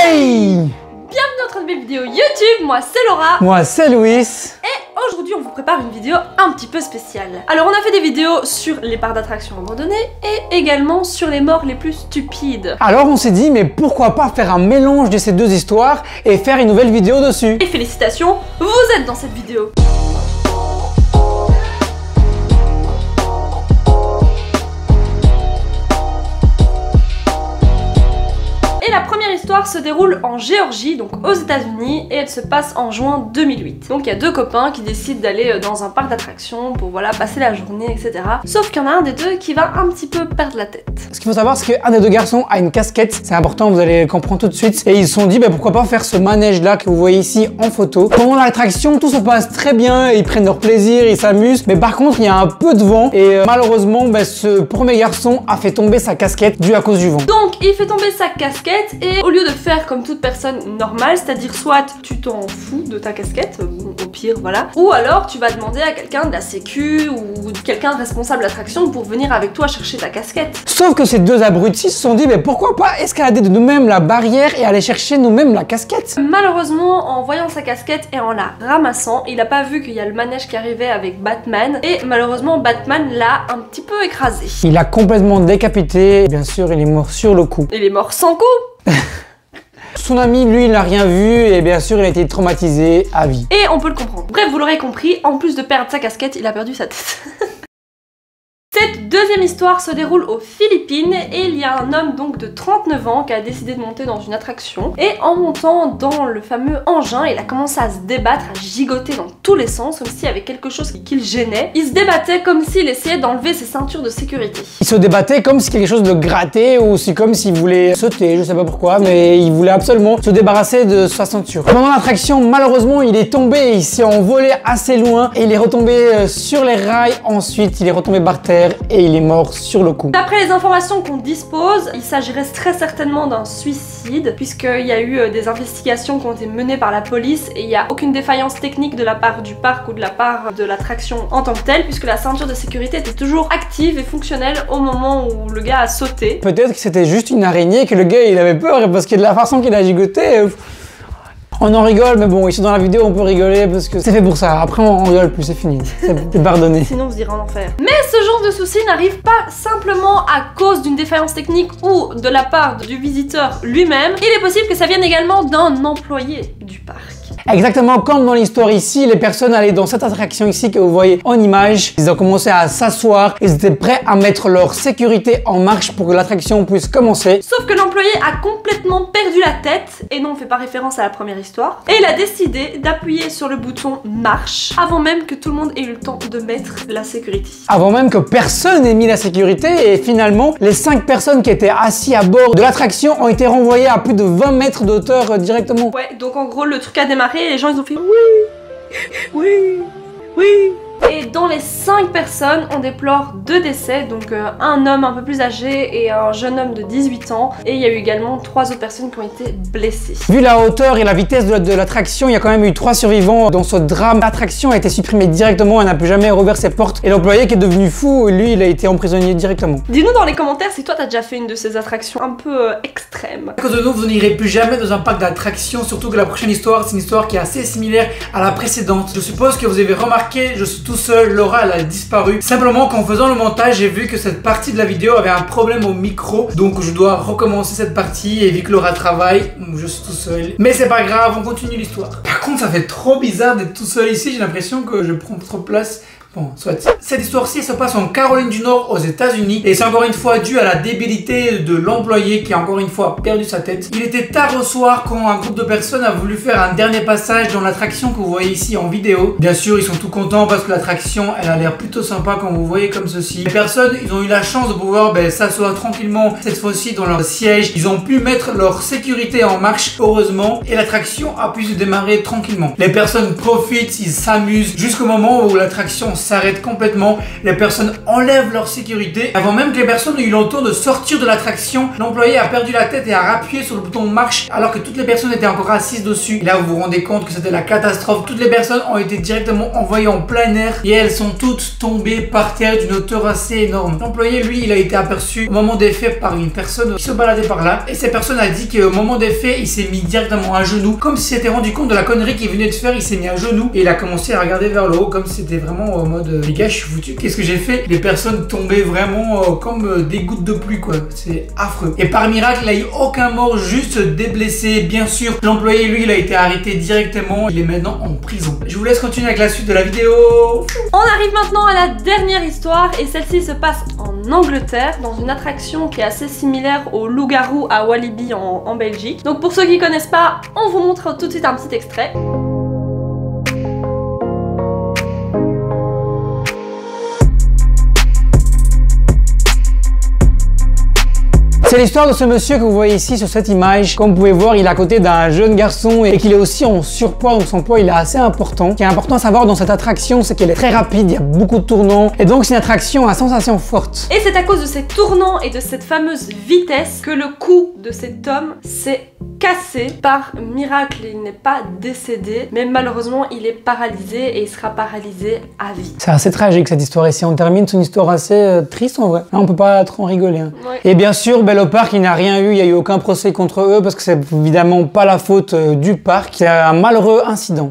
Hey! Bienvenue dans notre nouvelle vidéo YouTube, moi c'est Laura. Moi c'est Louis. Et aujourd'hui on vous prépare une vidéo un petit peu spéciale. Alors on a fait des vidéos sur les parcs d'attractions abandonnées et également sur les morts les plus stupides. Alors on s'est dit mais pourquoi pas faire un mélange de ces deux histoires et faire une nouvelle vidéo dessus. Et félicitations, vous êtes dans cette vidéo. La première histoire se déroule en Géorgie, donc aux États-Unis, et elle se passe en juin 2008. Donc il y a deux copains qui décident d'aller dans un parc d'attractions pour voilà passer la journée, etc. Sauf qu'il y en a un des deux qui va un petit peu perdre la tête. Ce qu'il faut savoir, c'est qu'un des deux garçons a une casquette, c'est important, vous allez comprendre tout de suite. Et ils se sont dit, bah, pourquoi pas faire ce manège-là que vous voyez ici en photo. Pendant l'attraction, tout se passe très bien, ils prennent leur plaisir, ils s'amusent. Mais par contre, il y a un peu de vent et malheureusement, bah, ce premier garçon a fait tomber sa casquette due à cause du vent. Donc il fait tomber sa casquette et au lieu de faire comme toute personne normale, c'est-à-dire soit tu t'en fous de ta casquette, au pire voilà, ou alors tu vas demander à quelqu'un de la sécu ou quelqu'un de responsable d'attraction pour venir avec toi chercher ta casquette. Sauf que ces deux abrutis se sont dit mais pourquoi pas escalader de nous-mêmes la barrière et aller chercher nous-mêmes la casquette. Malheureusement, en voyant sa casquette et en la ramassant, il a pas vu qu'il y a le manège qui arrivait avec Batman et malheureusement Batman l'a un petit peu écrasé. Il a complètement décapité et bien sûr il est mort sur le coup. Il est mort sans coup. Son ami, lui, il n'a rien vu et bien sûr, il a été traumatisé à vie. Et on peut le comprendre. Bref, vous l'aurez compris, en plus de perdre sa casquette, il a perdu sa tête. Cette deuxième histoire se déroule aux Philippines et il y a un homme donc de 39 ans qui a décidé de monter dans une attraction et en montant dans le fameux engin, il a commencé à se débattre, à gigoter dans tous les sens comme s'il y avait quelque chose qui le gênait. Il se débattait comme s'il essayait d'enlever ses ceintures de sécurité. Il se débattait comme si quelque chose le grattait ou c'est comme s'il voulait sauter, je sais pas pourquoi, mais il voulait absolument se débarrasser de sa ceinture. Pendant l'attraction, malheureusement, il est tombé, il s'est envolé assez loin et il est retombé sur les rails. Ensuite, il est retombé par terre et il est mort sur le coup. D'après les informations qu'on dispose, il s'agirait très certainement d'un suicide puisqu'il y a eu des investigations qui ont été menées par la police et il n'y a aucune défaillance technique de la part du parc ou de la part de l'attraction en tant que telle puisque la ceinture de sécurité était toujours active et fonctionnelle au moment où le gars a sauté. Peut-être que c'était juste une araignée que le gars il avait peur parce que de la façon qu'il a gigoté... On en rigole, mais bon, ici dans la vidéo, on peut rigoler parce que c'est fait pour ça. Après, on rigole plus, c'est fini. C'est pardonné. Sinon, vous irez en enfer. Mais ce genre de souci n'arrive pas simplement à cause d'une défaillance technique ou de la part du visiteur lui-même. Il est possible que ça vienne également d'un employé du parc. Exactement comme dans l'histoire ici, les personnes allaient dans cette attraction ici que vous voyez en image. Ils ont commencé à s'asseoir, ils étaient prêts à mettre leur sécurité en marche pour que l'attraction puisse commencer. Sauf que l'employé a complètement perdu la tête, et non on fait pas référence à la première histoire, et il a décidé d'appuyer sur le bouton marche avant même que tout le monde ait eu le temps de mettre la sécurité. Avant même que personne n'ait mis la sécurité et finalement les 5 personnes qui étaient assis à bord de l'attraction ont été renvoyées à plus de 20 mètres d'auteur directement. Ouais, donc en gros le truc a démarré et les gens ils ont fait oui, oui, oui. Et dans les 5 personnes, on déplore 2 décès, donc un homme un peu plus âgé et un jeune homme de 18 ans. Et il y a eu également 3 autres personnes qui ont été blessées. Vu la hauteur et la vitesse de l'attraction, il y a quand même eu 3 survivants dans ce drame. L'attraction a été supprimée directement, elle n'a plus jamais rouvert ses portes. Et l'employé qui est devenu fou, lui, il a été emprisonné directement. Dis-nous dans les commentaires si toi t'as déjà fait une de ces attractions un peu extrêmes. À cause de nous, vous n'irez plus jamais dans un parc d'attractions, surtout que la prochaine histoire, c'est une histoire qui est assez similaire à la précédente. Je suppose que vous avez remarqué, je suis tout seul, Laura elle a disparu. Simplement qu'en faisant le montage, j'ai vu que cette partie de la vidéo avait un problème au micro, donc je dois recommencer cette partie et vu que Laura travaille, je suis tout seul. Mais c'est pas grave, on continue l'histoire. Par contre, ça fait trop bizarre d'être tout seul ici, j'ai l'impression que je prends trop de place. Bon, soit. Cette histoire-ci se passe en Caroline du Nord aux États-Unis et c'est encore une fois dû à la débilité de l'employé qui a encore une fois perdu sa tête. Il était tard au soir quand un groupe de personnes a voulu faire un dernier passage dans l'attraction que vous voyez ici en vidéo. Bien sûr, ils sont tout contents parce que l'attraction, elle a l'air plutôt sympa comme vous voyez comme ceci. Les personnes, ils ont eu la chance de pouvoir s'asseoir tranquillement cette fois-ci dans leur siège. Ils ont pu mettre leur sécurité en marche, heureusement, et l'attraction a pu se démarrer tranquillement. Les personnes profitent, ils s'amusent jusqu'au moment où l'attraction s'arrête complètement. Les personnes enlèvent leur sécurité. Avant même que les personnes aient eu le temps de sortir de l'attraction, l'employé a perdu la tête et a appuyé sur le bouton marche alors que toutes les personnes étaient encore assises dessus. Et là, vous vous rendez compte que c'était la catastrophe. Toutes les personnes ont été directement envoyées en plein air et elles sont toutes tombées par terre d'une hauteur assez énorme. L'employé, lui, il a été aperçu au moment des faits par une personne qui se baladait par là. Et cette personne a dit qu'au moment des faits, il s'est mis directement à genoux, comme s'il s'était rendu compte de la connerie qu'il venait de faire. Il s'est mis à genoux et il a commencé à regarder vers le haut comme si c'était vraiment en mode les gars, je suis foutu, qu'est-ce que j'ai fait? Les personnes tombaient vraiment comme des gouttes de pluie, quoi. C'est affreux. Et par miracle, il n'y a eu aucun mort, juste des blessés. Bien sûr, l'employé, lui, il a été arrêté directement. Il est maintenant en prison. Je vous laisse continuer avec la suite de la vidéo. On arrive maintenant à la dernière histoire et celle-ci se passe en Angleterre dans une attraction qui est assez similaire au loup-garou à Walibi en Belgique. Donc pour ceux qui connaissent pas, on vous montre tout de suite un petit extrait. C'est l'histoire de ce monsieur que vous voyez ici sur cette image. Comme vous pouvez voir, il est à côté d'un jeune garçon et qu'il est aussi en surpoids, donc son poids il est assez important. Ce qui est important à savoir dans cette attraction, c'est qu'elle est très rapide, il y a beaucoup de tournants et donc c'est une attraction à sensation forte. Et c'est à cause de ces tournants et de cette fameuse vitesse que le cou de cet homme s'est cassé. Par miracle, il n'est pas décédé, mais malheureusement, il est paralysé et il sera paralysé à vie. C'est assez tragique cette histoire ici. On termine, c'est une histoire assez triste en vrai. Là, on peut pas trop en rigoler. Hein. Ouais. Et bien sûr, au parc, il n'y a rien eu, il n'y a eu aucun procès contre eux parce que c'est évidemment pas la faute du parc. C'est un malheureux incident.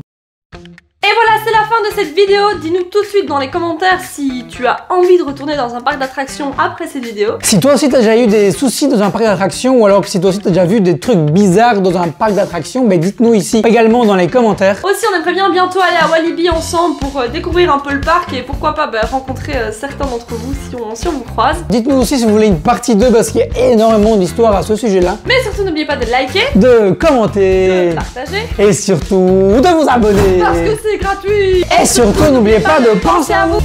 Et voilà, c'est la fin de cette vidéo. Dis-nous tout de suite dans les commentaires si tu as envie de retourner dans un parc d'attractions après cette vidéo. Si toi aussi t'as déjà eu des soucis dans un parc d'attractions ou alors que si toi aussi t'as déjà vu des trucs bizarres dans un parc d'attractions, ben dites-nous ici également dans les commentaires. Aussi, on aimerait bien bientôt aller à Walibi ensemble pour découvrir un peu le parc et pourquoi pas rencontrer certains d'entre vous si on vous croise. Dites-nous aussi si vous voulez une partie 2 parce qu'il y a énormément d'histoires à ce sujet-là. Mais surtout, n'oubliez pas de liker, De commenter, de partager et surtout de vous abonner. parce que c'est gratuit. Et surtout, n'oubliez pas de penser à vous.